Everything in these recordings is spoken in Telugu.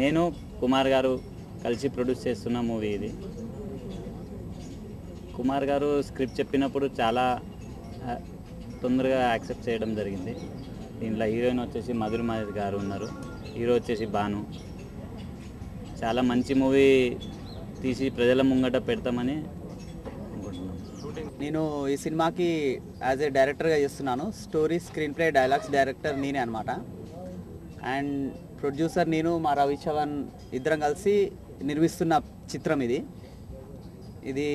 నేను కుమార్ గారు కలిసి ప్రొడ్యూస్ చేస్తున్న మూవీ ఇది. కుమార్ గారు స్క్రిప్ట్ చెప్పినప్పుడు చాలా తొందరగా యాక్సెప్ట్ చేయడం జరిగింది. దీంట్లో హీరోయిన్ వచ్చేసి మధురిమ గారు ఉన్నారు, హీరో వచ్చేసి భాను. చాలా మంచి మూవీ తీసి ప్రజల ముంగట పెడతామని అనుకుంటున్నాను. నేను ఈ సినిమాకి యాజ్ ఏ డైరెక్టర్గా చేస్తున్నాను. Story, screen play, dialogues director నేనే అనమాట. అండ్ ప్రొడ్యూసర్ నేను, మా రవిచవన్ ఇద్దరం కలిసి నిర్మిస్తున్న చిత్రం ఇది. ఇది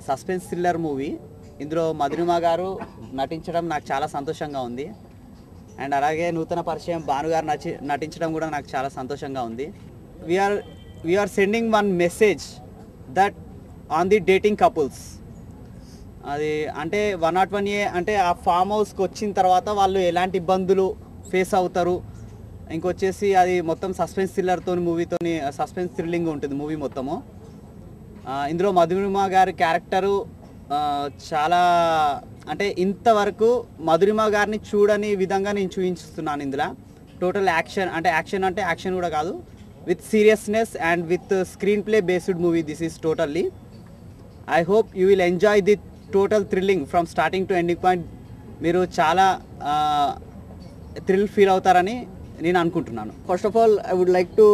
సస్పెన్స్ థ్రిల్లర్ మూవీ. ఇందులో మధురిమ గారు నటించడం నాకు చాలా సంతోషంగా ఉంది. అండ్ అలాగే నూతన పరిచయం భాను గారు నటించడం కూడా నాకు చాలా సంతోషంగా ఉంది. We are sending one message that on the dating couples. అది అంటే 101A అంటే ఆ ఫామ్ హౌస్కి వచ్చిన తర్వాత వాళ్ళు ఎలాంటి ఇబ్బందులు ఫేస్ అవుతారు. ఇంకొచ్చేసి అది మొత్తం సస్పెన్స్ థ్రిల్లర్తో మూవీతోని సస్పెన్స్ థ్రిల్లింగ్ ఉంటుంది మూవీ మొత్తము. ఇందులో మధురిమ గారి క్యారెక్టరు చాలా అంటే ఇంతవరకు మధురిమ గారిని చూడని విధంగా నేను చూపించుతున్నాను ఇందులో. టోటల్ యాక్షన్ అంటే యాక్షన్ కూడా కాదు, with seriousness and with screen play based movie this is totally. I hope you will enjoy the total thrilling from starting to ending point. మీరు చాలా థ్రిల్ ఫీల్ అవుతారని నేను అనుకుంటున్నాను. First of all, I would like to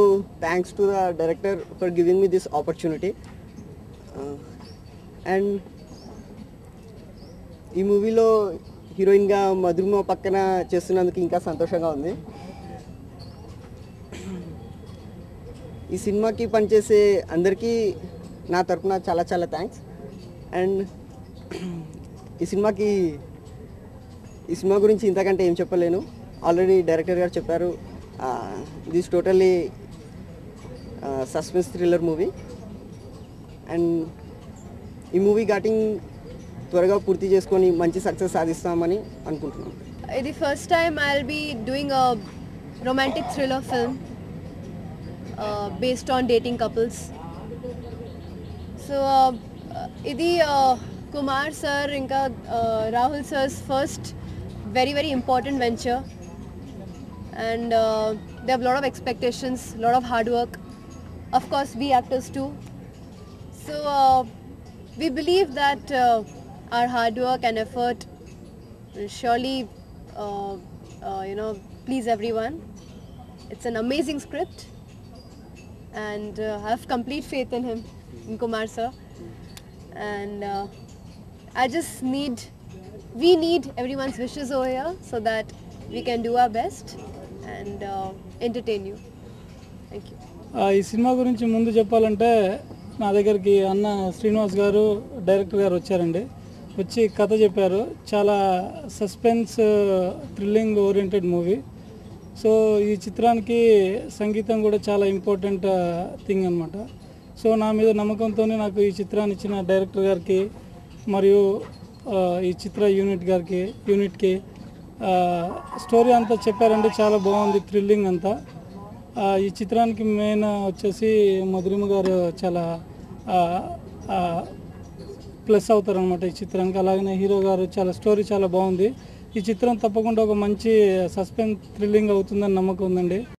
thanks to the director for giving me this opportunity. And ఈ మూవీలో హీరోయిన్గా మధురిమ పక్కన చేస్తున్నందుకు ఇంకా సంతోషంగా ఉంది. ఈ సినిమాకి పనిచేసే అందరికీ నా తరఫున చాలా చాలా థ్యాంక్స్. అండ్ ఈ సినిమా గురించి ఇంతకంటే ఏం చెప్పలేను. ఆల్రెడీ డైరెక్టర్ గారు చెప్పారు. This totally suspense thriller movie. And ఈ మూవీ ఘాటింగ్ త్వరగా పూర్తి చేసుకొని మంచి సక్సెస్ సాధిస్తామని అనుకుంటున్నాను. ఇది first time I'll be doing a romantic thriller film based on dating couples. So ఇది కుమార్ సార్ ఇంకా Rahul sir's first very important venture, and they have a lot of expectations, a lot of hard work, of course we actors too. So we believe that our hard work and effort will surely please everyone. It's an amazing script, and I have complete faith in him, in Kumar sir, and we need everyone's wishes over here so that we can do our best and entertain you. Thank you. ఈ సినిమా గురించి ముందు చెప్పాలంటే నా దగ్గరికి అన్న శ్రీనివాస్ గారు డైరెక్టర్ గారు వచ్చారండి. వచ్చి కథ చెప్పారు. చాలా suspense thrilling oriented movie. So ఈ చిత్రానికి సంగీతం కూడా చాలా ఇంపార్టెంట్ థింగ్ అనమాట. సో నా మీద నమ్మకంతో నాకు ఈ చిత్రాన్ని ఇచ్చిన డైరెక్టర్ గారికి మరియు ఈ చిత్ర యూనిట్కి స్టోరీ అంతా చెప్పారంటే చాలా బాగుంది, థ్రిల్లింగ్ అంతా. ఈ చిత్రానికి మెయిన్ వచ్చేసి మధురిమ గారు చాలా ప్లస్ అవుతారనమాట ఈ చిత్రానికి. అలాగనే హీరో గారు స్టోరీ చాలా బాగుంది. ఈ చిత్రం తప్పకుండా ఒక మంచి సస్పెన్స్ థ్రిల్లింగ్ అవుతుందని నమ్మకం ఉందండి.